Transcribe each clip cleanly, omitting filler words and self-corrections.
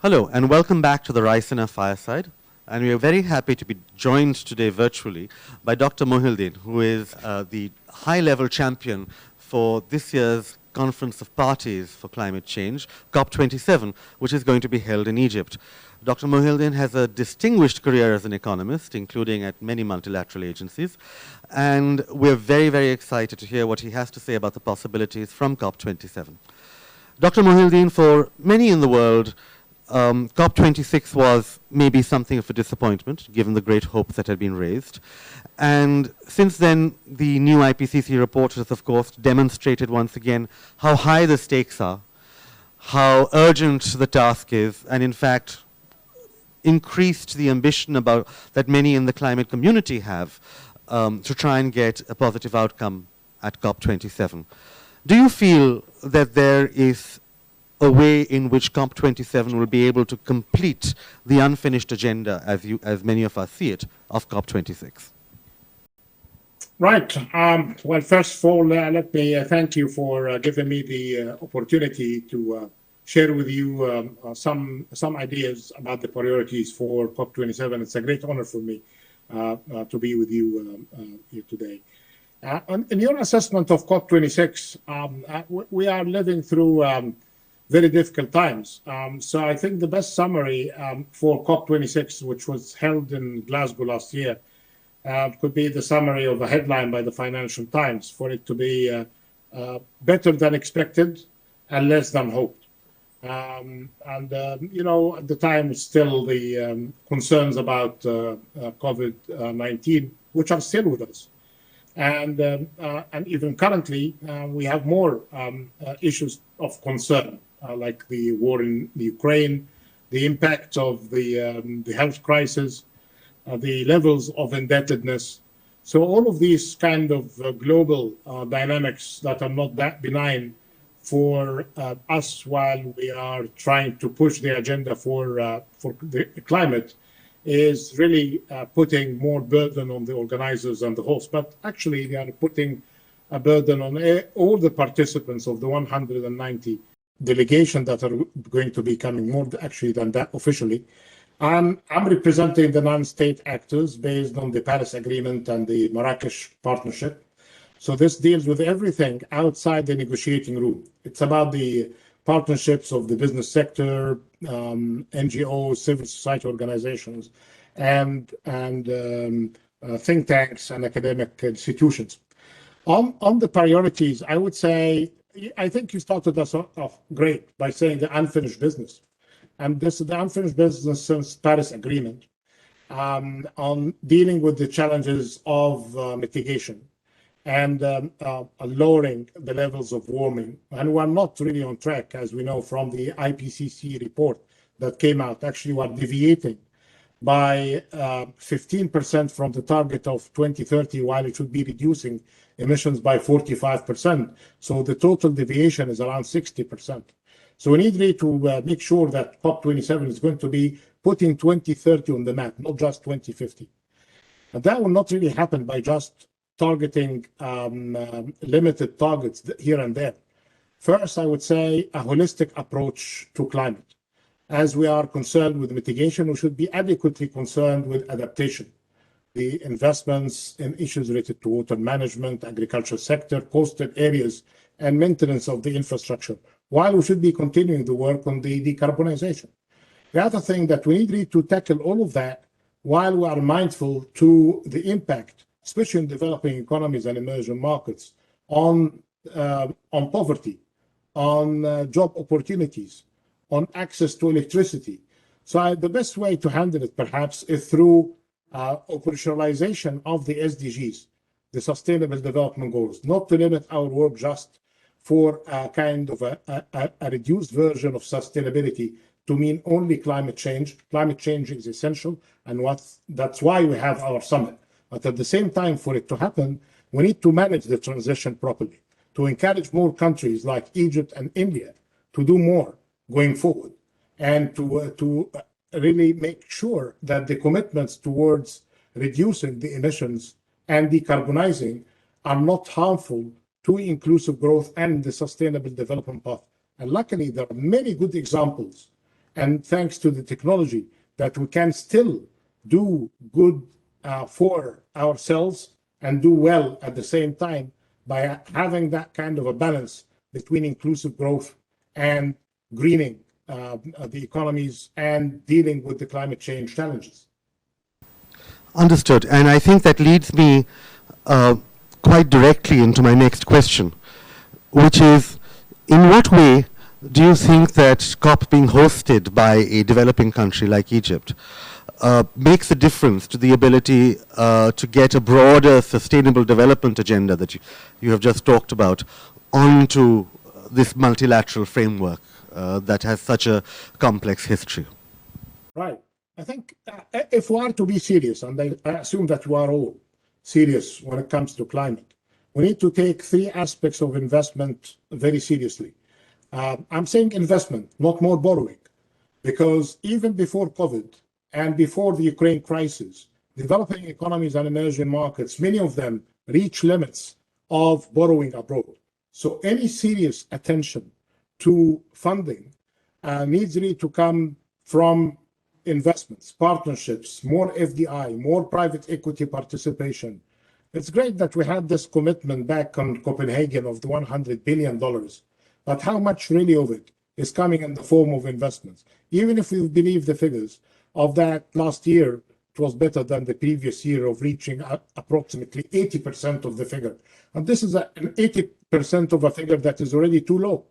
Hello, and welcome back to the Raisina Fireside. And we are very happy to be joined today virtually by Dr. Mohieldin, who is the high-level champion for this year's Conference of Parties for Climate Change, COP27, which is going to be held in Egypt. Dr. Mohieldin has a distinguished career as an economist, including at many multilateral agencies, and we're very, very excited to hear what he has to say about the possibilities from COP27. Dr. Mohieldin, for many in the world, COP26 was maybe something of a disappointment, given the great hopes that had been raised. And since then, the new IPCC report has, of course, demonstrated once again how high the stakes are, how urgent the task is, and in fact, increased the ambition that many in the climate community have to try and get a positive outcome at COP27. Do you feel that there is a way in which COP27 will be able to complete the unfinished agenda, as many of us see it, of COP26? Right. Well, first of all, let me thank you for giving me the opportunity to share with you some ideas about the priorities for COP27. It's a great honor for me to be with you here today. In your assessment of COP26, we are living through very difficult times. So I think the best summary for COP26, which was held in Glasgow last year, could be the summary of a headline by the Financial Times, for it to be better than expected and less than hoped. You know, at the time, still the concerns about COVID-19, which are still with us. And even currently, we have more issues of concern, like the war in Ukraine, the impact of the health crisis, the levels of indebtedness. So all of these kind of global dynamics that are not that benign for us while we are trying to push the agenda for the climate is really putting more burden on the organizers and the hosts. But actually, they are putting a burden on all the participants of the 190 delegation that are going to be coming, more actually than that officially. I'm representing the non-state actors based on the Paris Agreement and the Marrakesh Partnership. So this deals with everything outside the negotiating room. It's about the partnerships of the business sector, NGOs, civil society organizations, and think tanks and academic institutions. On the priorities, I would say, I think you started us off great by saying the unfinished business. And this is the unfinished business since Paris Agreement on dealing with the challenges of mitigation and lowering the levels of warming. And we're not really on track, as we know from the IPCC report that came out. Actually, we're deviating by 15% from the target of 2030, while it should be reducing emissions by 45%. So the total deviation is around 60%. So we need really to make sure that COP27 is going to be putting 2030 on the map, not just 2050. And that will not really happen by just targeting limited targets here and there. First, I would say a holistic approach to climate. As we are concerned with mitigation, we should be adequately concerned with adaptation. The investments in issues related to water management, agriculture sector, coastal areas, and maintenance of the infrastructure, while we should be continuing the work on the decarbonization. The other thing that we need to tackle all of that while we are mindful to the impact, especially in developing economies and emerging markets, on poverty, on job opportunities, on access to electricity. So the best way to handle it, perhaps, is through operationalization of the SDGs, the Sustainable Development Goals, not to limit our work just for a kind of a reduced version of sustainability to mean only climate change. Climate change is essential, and that's why we have our summit. But at the same time, for it to happen, we need to manage the transition properly, to encourage more countries like Egypt and India to do more going forward, and to really make sure that the commitments towards reducing the emissions and decarbonizing are not harmful to inclusive growth and the sustainable development path. And luckily, there are many good examples and thanks to the technology, that we can still do good for ourselves and do well at the same time by having that kind of a balance between inclusive growth and greening the economies and dealing with the climate change challenges. Understood. And I think that leads me quite directly into my next question, which is, in what way do you think that COP being hosted by a developing country like Egypt makes a difference to the ability to get a broader sustainable development agenda that you have just talked about onto this multilateral framework that has such a complex history? Right. I think if we are to be serious, and I assume that we are all serious when it comes to climate, we need to take three aspects of investment very seriously. I'm saying investment, not more borrowing, because even before COVID and before the Ukraine crisis, developing economies and emerging markets, many of them reach limits of borrowing abroad. So any serious attention to funding needs really to come from investments, partnerships, more FDI, more private equity participation. It's great that we had this commitment back on Copenhagen of the $100 billion, but how much really of it is coming in the form of investments? Even if we believe the figures of that last year, it was better than the previous year of reaching approximately 80% of the figure. And this is an 80% of a figure that is already too low.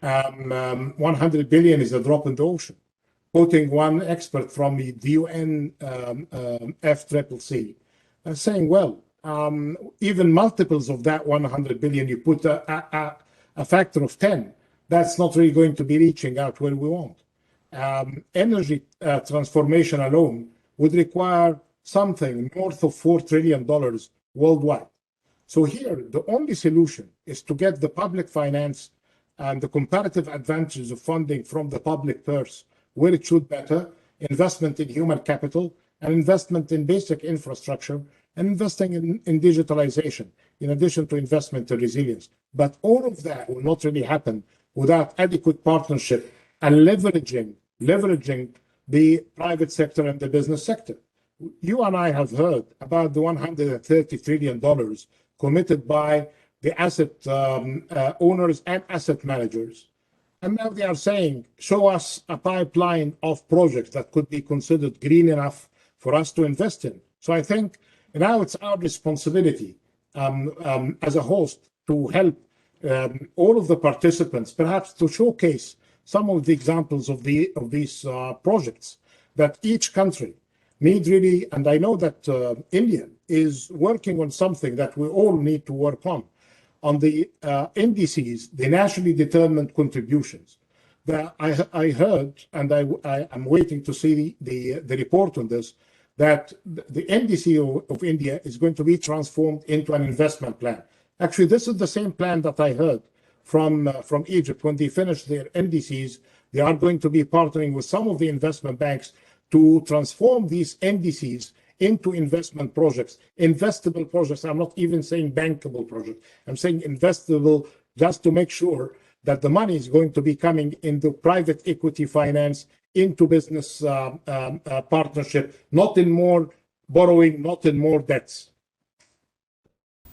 100 billion is a drop in the ocean. Quoting one expert from the UNFCCC, saying, well, even multiples of that 100 billion, you put a factor of 10, that's not really going to be reaching out where we want. Energy transformation alone would require something north of $4 trillion worldwide. So here, the only solution is to get the public finance and the comparative advantages of funding from the public purse where it should better, investment in human capital, and investment in basic infrastructure, and investing in digitalization, in addition to investment in resilience. But all of that will not really happen without adequate partnership and leveraging the private sector and the business sector. You and I have heard about the $130 trillion committed by the asset owners and asset managers. And now they are saying, show us a pipeline of projects that could be considered green enough for us to invest in. So I think now it's our responsibility as a host to help all of the participants, perhaps to showcase some of the examples of these projects that each country need really, and I know that India is working on something that we all need to work on the NDCs, the nationally determined contributions. I heard, and I am waiting to see the report on this, that the NDC of India is going to be transformed into an investment plan. Actually, this is the same plan that I heard from Egypt. When they finish their NDCs, they are going to be partnering with some of the investment banks to transform these NDCs into investment projects, investable projects. I'm not even saying bankable projects. I'm saying investable, just to make sure that the money is going to be coming into private equity finance, into business partnership, not in more borrowing, not in more debts.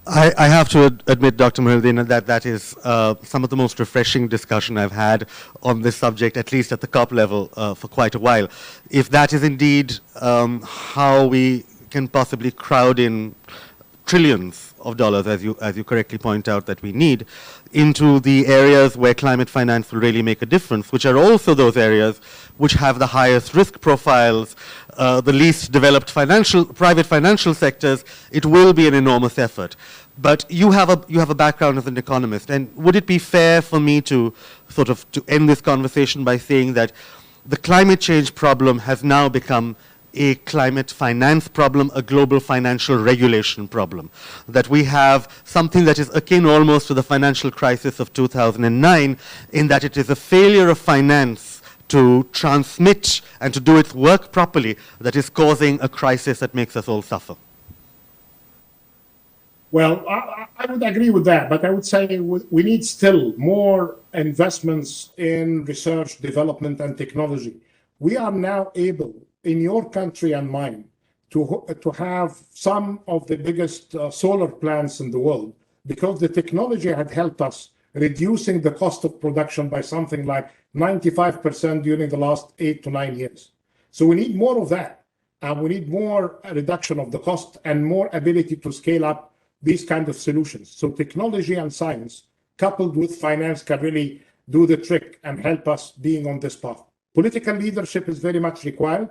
I have to admit, Dr. Mohieldin, that is some of the most refreshing discussion I've had on this subject, at least at the COP level, for quite a while. If that is indeed how we can possibly crowd in trillions of dollars, as you correctly point out that we need, into the areas where climate finance will really make a difference, which are also those areas which have the highest risk profiles, the least developed private financial sectors, it will be an enormous effort. But you have a background as an economist, and would it be fair for me to sort of to end this conversation by saying that the climate change problem has now become a climate finance problem, a global financial regulation problem, that we have something that is akin almost to the financial crisis of 2009, in that it is a failure of finance to transmit and to do its work properly that is causing a crisis that makes us all suffer? Well, I would agree with that, but I would say we need still more investments in research, development, and technology. we are now able, in your country and mine, to have some of the biggest solar plants in the world, because the technology had helped us reducing the cost of production by something like 95% during the last 8 to 9 years. So we need more of that. And we need more reduction of the cost and more ability to scale up these kind of solutions. So technology and science coupled with finance can really do the trick and help us being on this path. Political leadership is very much required,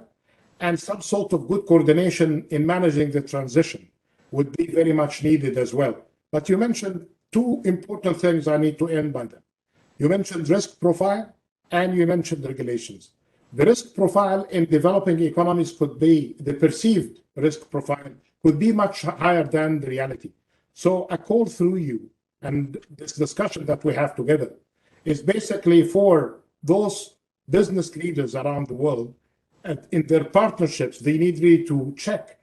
and some sort of good coordination in managing the transition would be very much needed as well. But you mentioned two important things I need to end by them. You mentioned risk profile and you mentioned regulations. The risk profile in developing economies could be, the perceived risk profile could be much higher than the reality. So a call through you and this discussion that we have together is basically for those business leaders around the world, and in their partnerships, they need really to check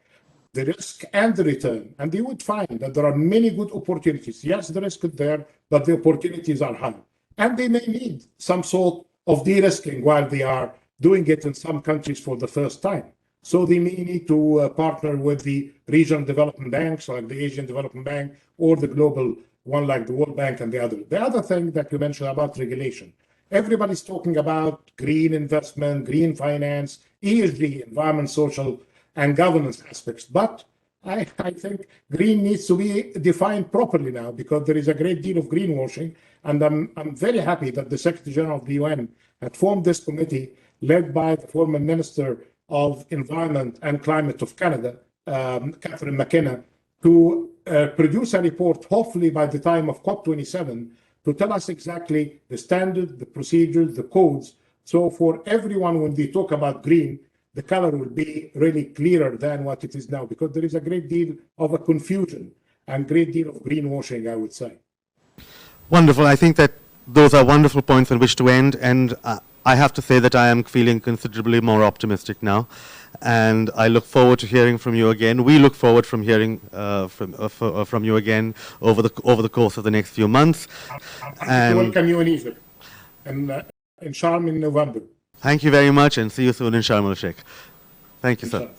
the risk and the return. And they would find that there are many good opportunities. Yes, the risk is there, but the opportunities are high. And they may need some sort of de-risking while they are doing it in some countries for the first time. So they may need to partner with the regional development banks like the Asian Development Bank or the global one like the World Bank and the other. The other thing that you mentioned about regulation, everybody's talking about green investment, green finance, ESG, environment, social, and governance aspects. But I think green needs to be defined properly now because there is a great deal of greenwashing. And I'm very happy that the Secretary General of the UN had formed this committee led by the former Minister of Environment and Climate of Canada, Catherine McKenna, to produce a report, hopefully by the time of COP27, to tell us exactly the standard, the procedures, the codes. So for everyone, when they talk about green, the color will be really clearer than what it is now, because there is a great deal of a confusion and great deal of greenwashing, I would say. Wonderful. I think that those are wonderful points on which to end. And I have to say that I am feeling considerably more optimistic now. And I look forward to hearing from you again. We look forward from hearing from you again over the course of the next few months. And welcome you in Egypt and in Sharma in November. Thank you very much, and see you soon in Sharm el-Sheikh. Thank you, sir.